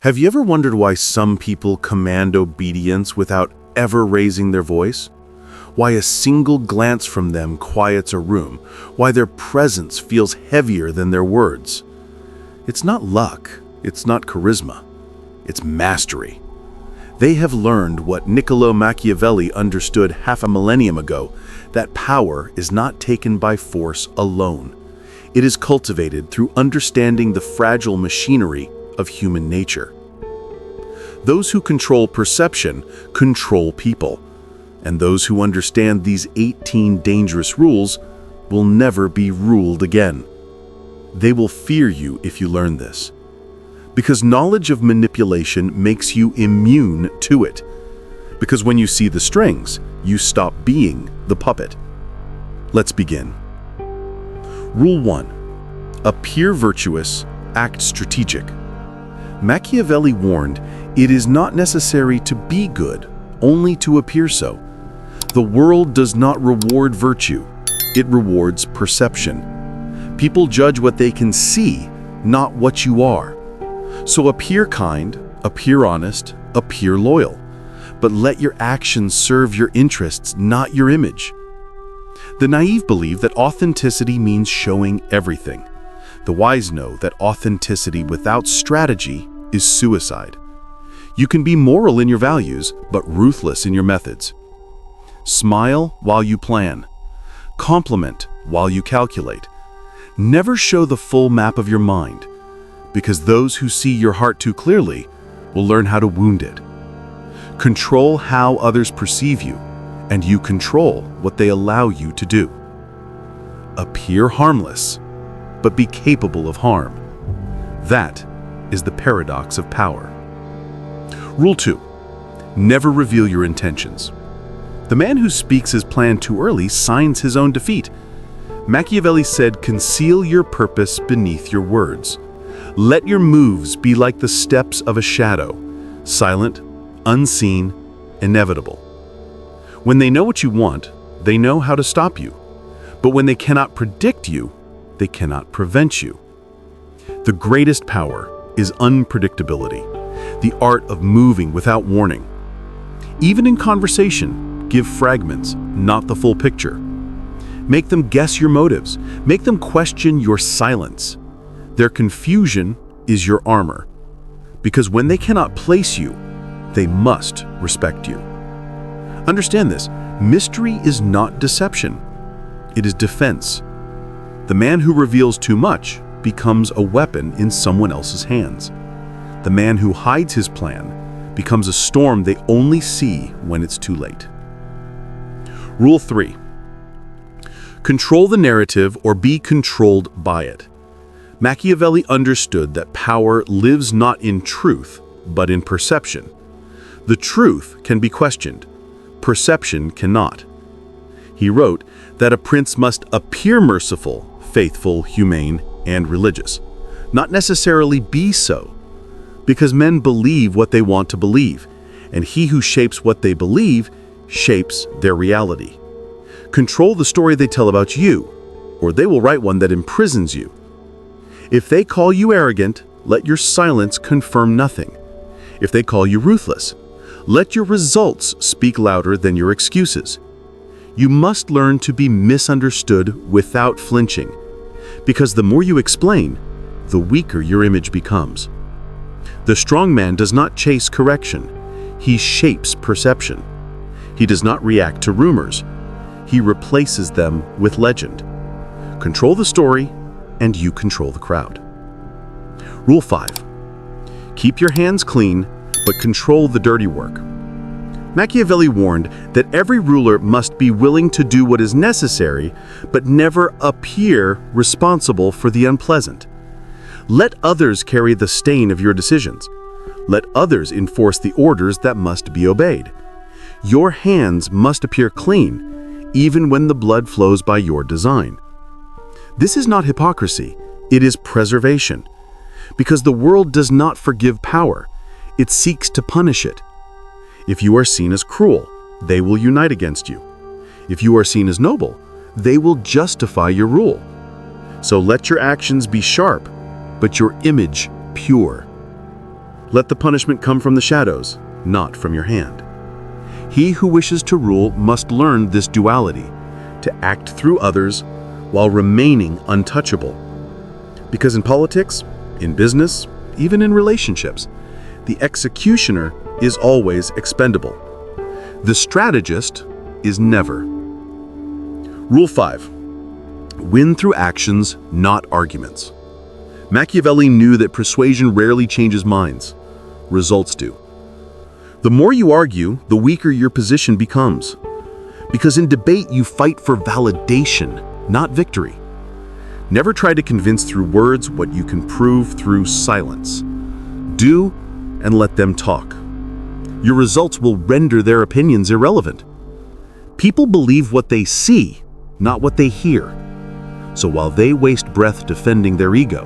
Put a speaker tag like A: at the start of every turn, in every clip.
A: Have you ever wondered why some people command obedience without ever raising their voice? Why a single glance from them quiets a room? Why their presence feels heavier than their words? It's not luck, it's not charisma, it's mastery. They have learned what Niccolo Machiavelli understood half a millennium ago, that power is not taken by force alone. It is cultivated through understanding the fragile machinery of human nature. Those who control perception control people, and those who understand these 18 dangerous rules will never be ruled again. They will fear you if you learn this, because knowledge of manipulation makes you immune to it. Because when you see the strings, you stop being the puppet. Let's begin. Rule 1. Appear virtuous, act strategic. Machiavelli warned, it is not necessary to be good, only to appear so. The world does not reward virtue, it rewards perception. People judge what they can see, not what you are. So appear kind, appear honest, appear loyal. But let your actions serve your interests, not your image. The naive believe that authenticity means showing everything. The wise know that authenticity without strategy is suicide. You can be moral in your values, but ruthless in your methods. Smile while you plan. Compliment while you calculate. Never show the full map of your mind, because those who see your heart too clearly will learn how to wound it. Control how others perceive you, and you control what they allow you to do. Appear harmless, but be capable of harm. That is the paradox of power. Rule 2. Never reveal your intentions. The man who speaks his plan too early signs his own defeat. Machiavelli said, conceal your purpose beneath your words. Let your moves be like the steps of a shadow, silent, unseen, inevitable. When they know what you want, they know how to stop you. But when they cannot predict you, they cannot prevent you. The greatest power is unpredictability, the art of moving without warning. Even in conversation, give fragments, not the full picture. Make them guess your motives. Make them question your silence. Their confusion is your armor, because when they cannot place you, they must respect you. Understand this, mystery is not deception. It is defense. The man who reveals too much becomes a weapon in someone else's hands. The man who hides his plan becomes a storm they only see when it's too late. Rule 3. Control the narrative or be controlled by it. Machiavelli understood that power lives not in truth, but in perception. The truth can be questioned. Perception cannot. He wrote that a prince must appear merciful, faithful, humane, and religious, not necessarily be so, because men believe what they want to believe, and he who shapes what they believe shapes their reality. Control the story they tell about you, or they will write one that imprisons you. If they call you arrogant, let your silence confirm nothing. If they call you ruthless, let your results speak louder than your excuses. You must learn to be misunderstood without flinching, because the more you explain, the weaker your image becomes. The strong man does not chase correction. He shapes perception. He does not react to rumors. He replaces them with legend. Control the story, and you control the crowd. Rule 5. Keep your hands clean, but control the dirty work. Machiavelli warned that every ruler must be willing to do what is necessary, but never appear responsible for the unpleasant. Let others carry the stain of your decisions. Let others enforce the orders that must be obeyed. Your hands must appear clean, even when the blood flows by your design. This is not hypocrisy, it is preservation. Because the world does not forgive power, it seeks to punish it. If you are seen as cruel, they will unite against you. If you are seen as noble, they will justify your rule. So let your actions be sharp, but your image pure. Let the punishment come from the shadows, not from your hand. He who wishes to rule must learn this duality, to act through others while remaining untouchable. Because in politics, in business, even in relationships, the executioner is always expendable. The strategist is never. Rule 5. Win through actions, not arguments. Machiavelli knew that persuasion rarely changes minds. Results do. The more you argue, the weaker your position becomes. Because in debate, you fight for validation, not victory. Never try to convince through words what you can prove through silence. Do and let them talk. Your results will render their opinions irrelevant. People believe what they see, not what they hear. So while they waste breath defending their ego,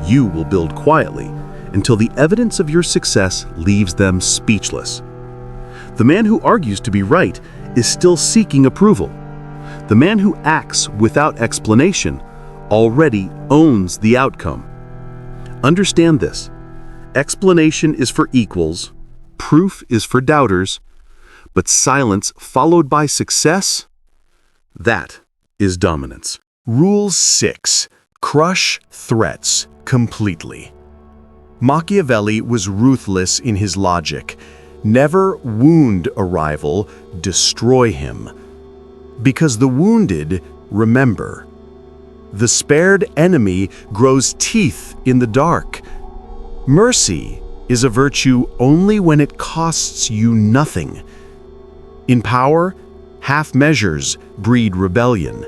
A: you will build quietly until the evidence of your success leaves them speechless. The man who argues to be right is still seeking approval. The man who acts without explanation already owns the outcome. Understand this. Explanation is for equals, proof is for doubters, but silence followed by success, that is dominance.
B: Rule 6. Crush threats completely. Machiavelli was ruthless in his logic. Never wound a rival, destroy him. Because the wounded remember. The spared enemy grows teeth in the dark. Mercy is a virtue only when it costs you nothing. In power, half measures breed rebellion.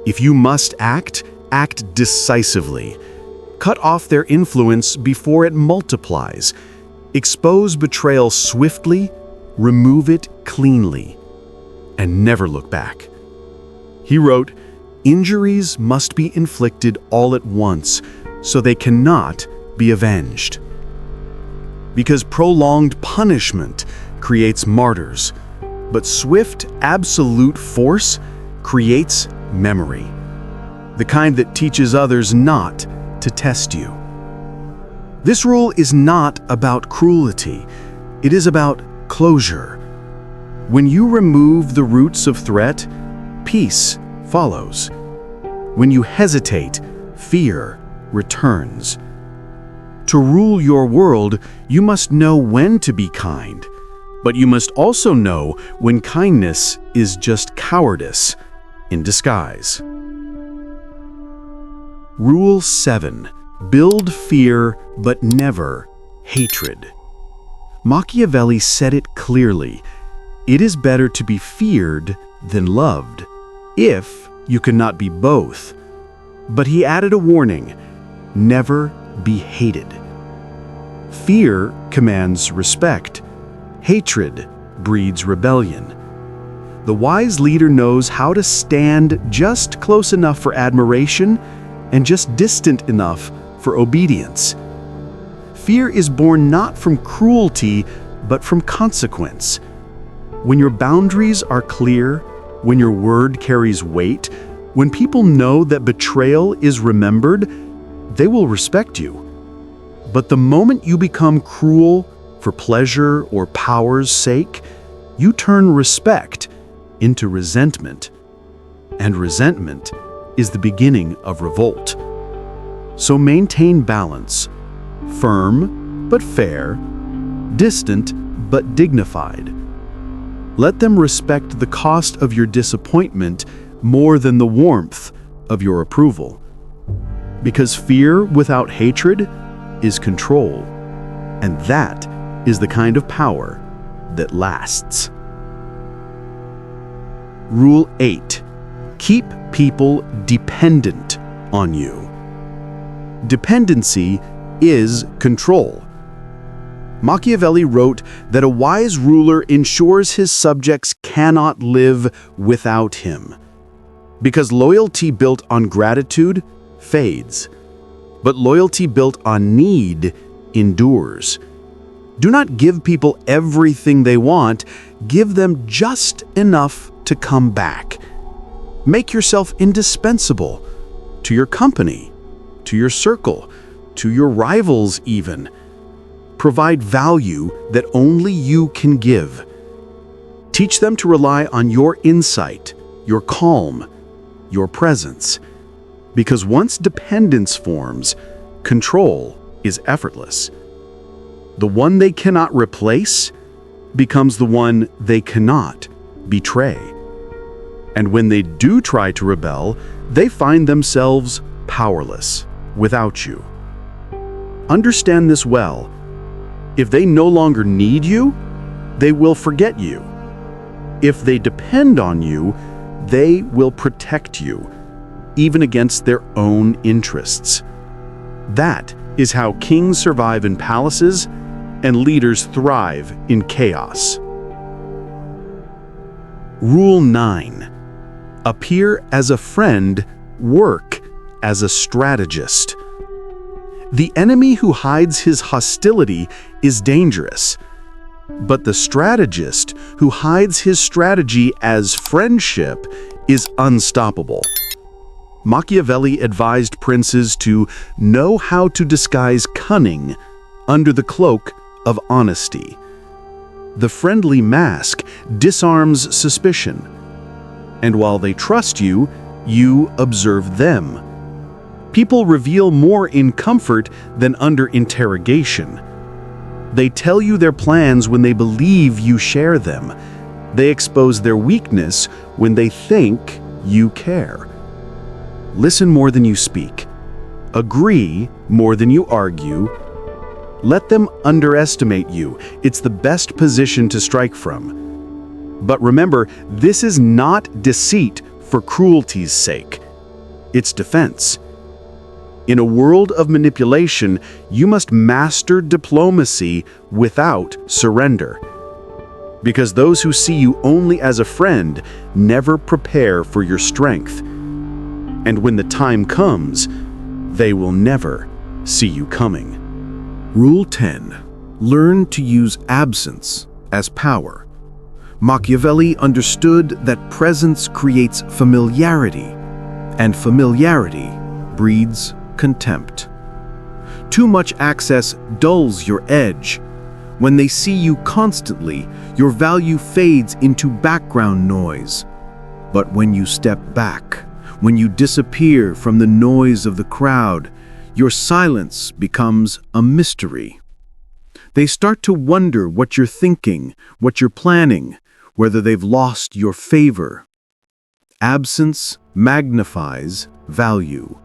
B: If you must act, act decisively. Cut off their influence before it multiplies. Expose betrayal swiftly, remove it cleanly, and never look back. He wrote, "Injuries must be inflicted all at once, so they cannot be avenged." Because prolonged punishment creates martyrs, but swift, absolute force creates memory, the kind that teaches others not to test you. This rule is not about cruelty, it is about closure. When you remove the roots of threat, peace follows. When you hesitate, fear returns. To rule your world, you must know when to be kind, but you must also know when kindness is just cowardice in disguise. Rule 7. Build fear, but never hatred. Machiavelli said it clearly. It is better to be feared than loved, if you cannot be both. But he added a warning: never be hated. Fear commands respect. Hatred breeds rebellion. The wise leader knows how to stand just close enough for admiration and just distant enough for obedience. Fear is born not from cruelty, but from consequence. When your boundaries are clear, when your word carries weight, when people know that betrayal is remembered, they will respect you. But the moment you become cruel for pleasure or power's sake, you turn respect into resentment. And resentment is the beginning of revolt. So maintain balance, firm but fair, distant but dignified. Let them respect the cost of your disappointment more than the warmth of your approval. Because fear without hatred is control, and that is the kind of power that lasts. Rule 8. Keep people dependent on you. Dependency is control. Machiavelli wrote that a wise ruler ensures his subjects cannot live without him, because loyalty built on gratitude fades, but loyalty built on need endures. Do not give people everything they want, give them just enough to come back. Make yourself indispensable to your company, to your circle, to your rivals even. Provide value that only you can give. Teach them to rely on your insight, your calm, your presence. Because once dependence forms, control is effortless. The one they cannot replace becomes the one they cannot betray. And when they do try to rebel, they find themselves powerless without you. Understand this well. If they no longer need you, they will forget you. If they depend on you, they will protect you, even against their own interests. That is how kings survive in palaces and leaders thrive in chaos. Rule 9. Appear as a friend, work as a strategist. The enemy who hides his hostility is dangerous, but the strategist who hides his strategy as friendship is unstoppable. Machiavelli advised princes to know how to disguise cunning under the cloak of honesty. The friendly mask disarms suspicion, and while they trust you, you observe them. People reveal more in comfort than under interrogation. They tell you their plans when they believe you share them. They expose their weakness when they think you care. Listen more than you speak. Agree more than you argue. Let them underestimate you. It's the best position to strike from. But remember, this is not deceit for cruelty's sake. It's defense. In a world of manipulation, you must master diplomacy without surrender. Because those who see you only as a friend never prepare for your strength. And when the time comes, they will never see you coming.
A: Rule 10. Learn to use absence as power. Machiavelli understood that presence creates familiarity, and familiarity breeds contempt. Too much access dulls your edge. When they see you constantly, your value fades into background noise. But when you step back, when you disappear from the noise of the crowd, your silence becomes a mystery. They start to wonder what you're thinking, what you're planning, whether they've lost your favor. Absence magnifies value.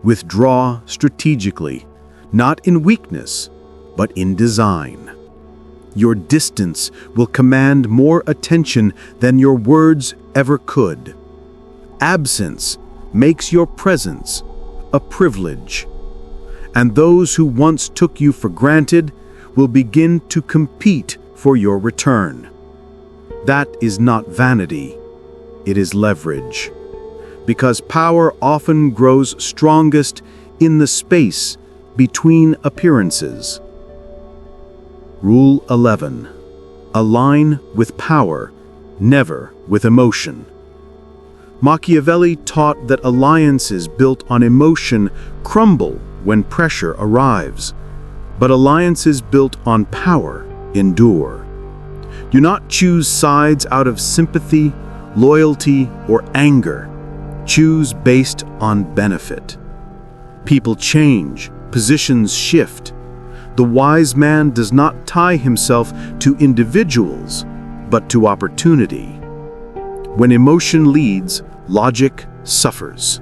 A: Withdraw strategically, not in weakness, but in design. Your distance will command more attention than your words ever could. Absence makes your presence a privilege, and those who once took you for granted will begin to compete for your return. That is not vanity, it is leverage, because power often grows strongest in the space between appearances. Rule 11. Align with power, never with emotion. Machiavelli taught that alliances built on emotion crumble when pressure arrives, but alliances built on power endure. Do not choose sides out of sympathy, loyalty, or anger. Choose based on benefit. People change, positions shift. The wise man does not tie himself to individuals, but to opportunity. When emotion leads, logic suffers.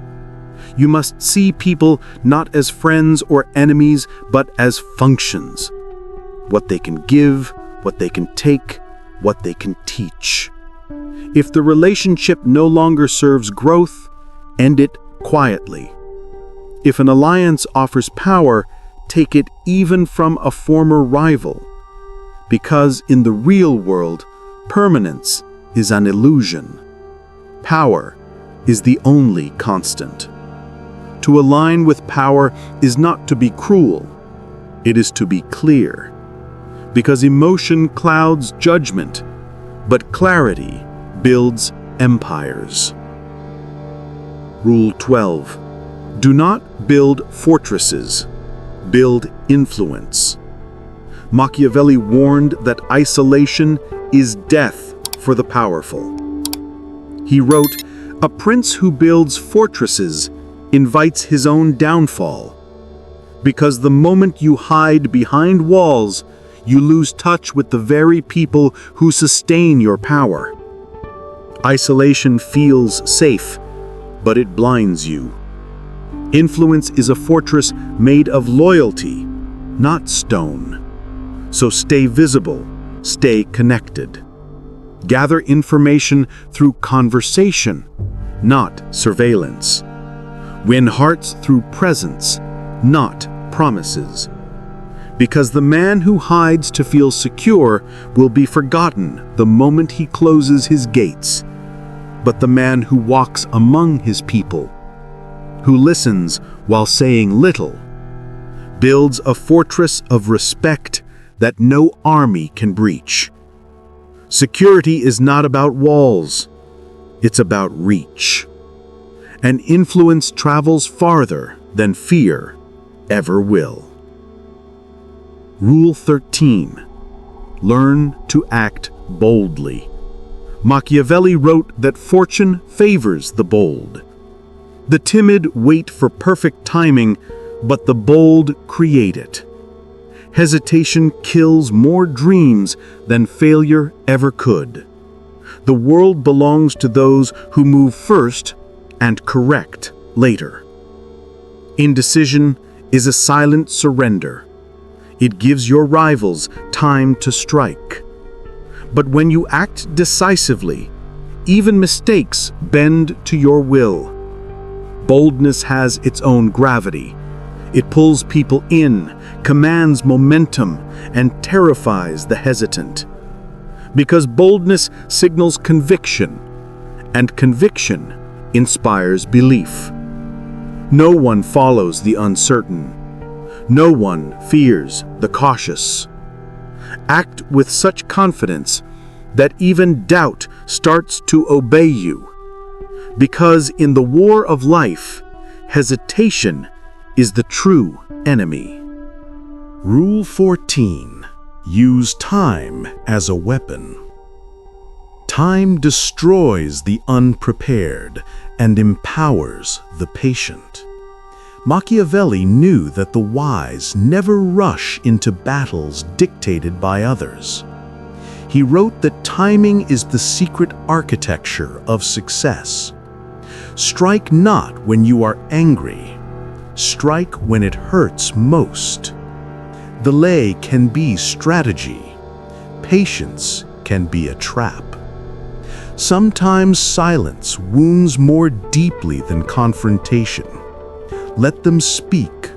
A: You must see people not as friends or enemies, but as functions. What they can give, what they can take, what they can teach. If the relationship no longer serves growth, end it quietly. If an alliance offers power, take it even from a former rival. Because in the real world, permanence is an illusion. Power is the only constant. To align with power is not to be cruel, it is to be clear. Because emotion clouds judgment, but clarity builds empires. Rule 12. Do not build fortresses, build influence. Machiavelli warned that isolation is death for the powerful. He wrote, "A prince who builds fortresses invites his own downfall, because the moment you hide behind walls, you lose touch with the very people who sustain your power. Isolation feels safe, but it blinds you. Influence is a fortress made of loyalty, not stone. So stay visible, stay connected. Gather information through conversation, not surveillance. Win hearts through presence, not promises. Because the man who hides to feel secure will be forgotten the moment he closes his gates. But the man who walks among his people, who listens while saying little, builds a fortress of respect that no army can breach. Security is not about walls, it's about reach. And influence travels farther than fear ever will." Rule 13. Learn to act boldly. Machiavelli wrote that fortune favors the bold. The timid wait for perfect timing, but the bold create it. Hesitation kills more dreams than failure ever could. The world belongs to those who move first and correct later. Indecision is a silent surrender. It gives your rivals time to strike. But when you act decisively, even mistakes bend to your will. Boldness has its own gravity. It pulls people in, commands momentum, and terrifies the hesitant. Because boldness signals conviction, and conviction inspires belief. No one follows the uncertain. No one fears the cautious. Act with such confidence that even doubt starts to obey you. Because in the war of life, hesitation is the true enemy. Rule 14. Use time as a weapon. Time destroys the unprepared and empowers the patient. Machiavelli knew that the wise never rush into battles dictated by others. He wrote that timing is the secret architecture of success. Strike not when you are angry. Strike when it hurts most. Delay can be strategy. Patience can be a trap. Sometimes silence wounds more deeply than confrontation. Let them speak.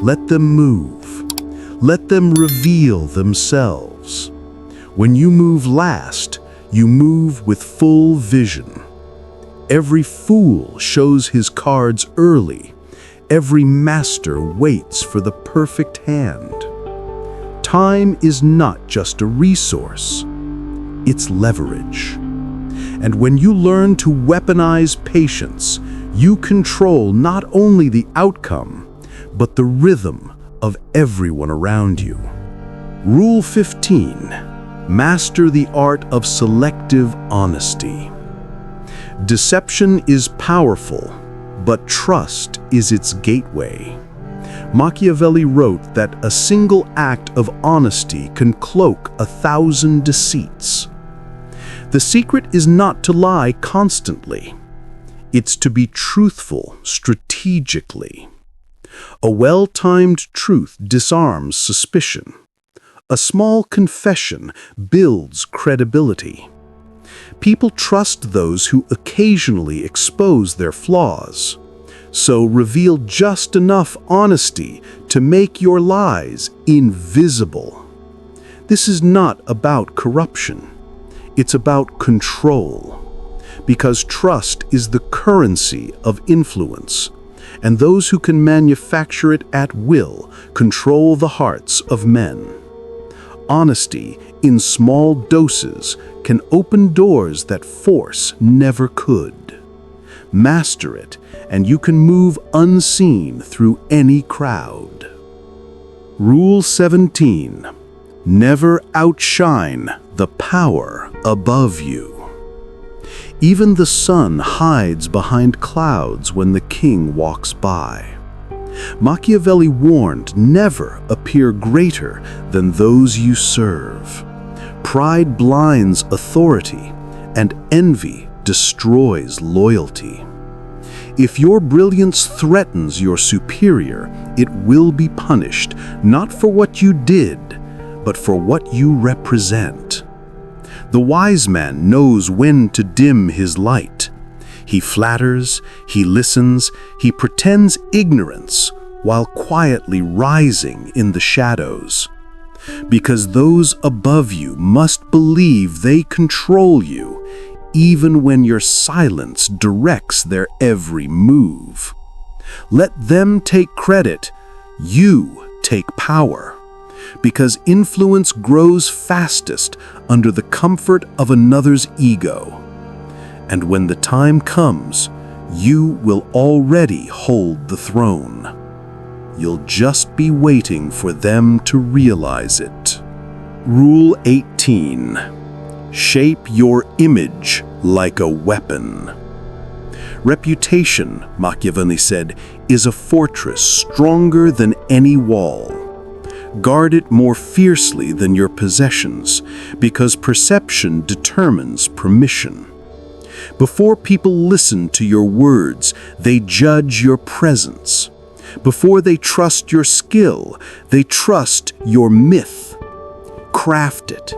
A: Let them move. Let them reveal themselves. When you move last, you move with full vision. Every fool shows his cards early. Every master waits for the perfect hand. Time is not just a resource, it's leverage. And when you learn to weaponize patience, you control not only the outcome, but the rhythm of everyone around you. Rule 15. Master the art of selective honesty. Deception is powerful, but trust is its gateway. Machiavelli wrote that a single act of honesty can cloak 1,000 deceits. The secret is not to lie constantly. It's to be truthful strategically. A well-timed truth disarms suspicion. A small confession builds credibility. People trust those who occasionally expose their flaws. So reveal just enough honesty to make your lies invisible. This is not about corruption. It's about control. Because trust is the currency of influence, and those who can manufacture it at will control the hearts of men. Honesty in small doses can open doors that force never could. Master it, and you can move unseen through any crowd. Rule 17. Never outshine the power above you. Even the sun hides behind clouds when the king walks by. Machiavelli warned, never appear greater than those you serve. Pride blinds authority, and envy destroys loyalty. If your brilliance threatens your superior, it will be punished, not for what you did, but for what you represent. The wise man knows when to dim his light. He flatters, he listens, he pretends ignorance while quietly rising in the shadows. Because those above you must believe they control you, even when your silence directs their every move. Let them take credit, you take power. Because influence grows fastest under the comfort of another's ego. And when the time comes, you will already hold the throne. You'll just be waiting for them to realize it. Rule 18. Shape your image like a weapon. Reputation, Machiavelli said, is a fortress stronger than any wall. Guard it more fiercely than your possessions, because perception determines permission. Before people listen to your words, they judge your presence. Before they trust your skill, they trust your myth. Craft it,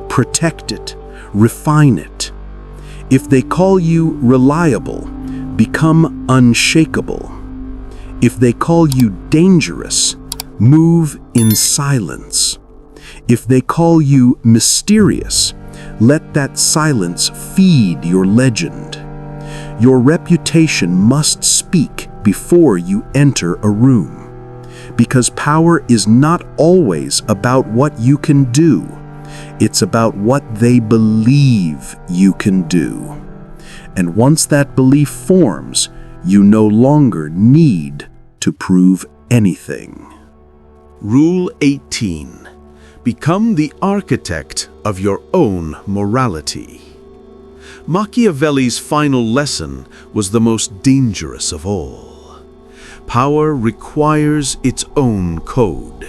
A: protect it, refine it. If they call you reliable, become unshakable. If they call you dangerous, move in silence. If they call you mysterious, let that silence feed your legend. Your reputation must speak before you enter a room, because power is not always about what you can do. It's about what they believe you can do. And once that belief forms, you no longer need to prove anything. Rule 18. Become the architect of your own morality. Machiavelli's final lesson was the most dangerous of all. Power requires its own code.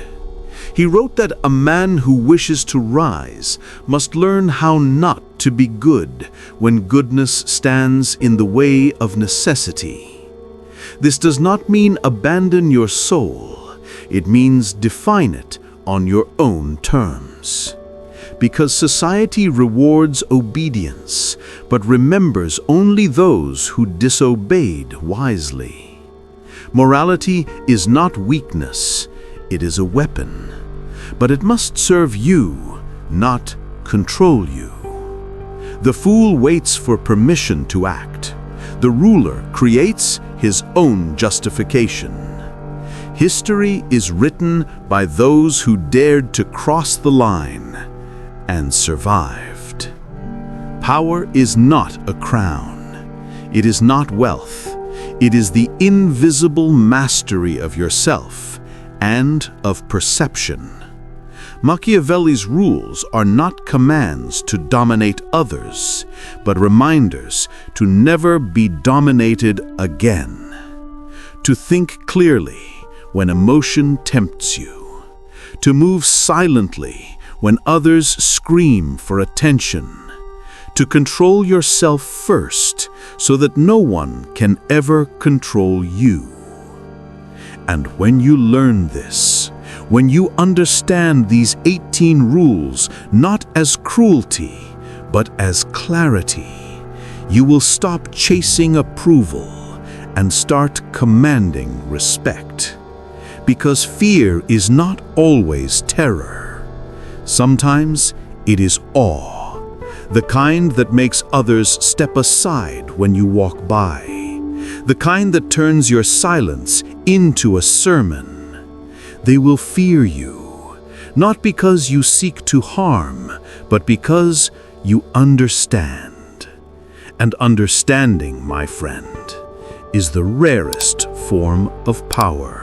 A: He wrote that a man who wishes to rise must learn how not to be good when goodness stands in the way of necessity. This does not mean abandon your soul. It means define it on your own terms. Because society rewards obedience, but remembers only those who disobeyed wisely. Morality is not weakness, it is a weapon. But it must serve you, not control you. The fool waits for permission to act. The ruler creates his own justification. History is written by those who dared to cross the line and survived. Power is not a crown. It is not wealth. It is the invisible mastery of yourself and of perception. Machiavelli's rules are not commands to dominate others, but reminders to never be dominated again. To think clearly when emotion tempts you. To move silently when others scream for attention. To control yourself first so that no one can ever control you. And when you learn this, when you understand these 18 rules not as cruelty, but as clarity, you will stop chasing approval and start commanding respect. Because fear is not always terror. Sometimes it is awe, the kind that makes others step aside when you walk by, the kind that turns your silence into a sermon. They will fear you, not because you seek to harm, but because you understand. And understanding, my friend, is the rarest form of power.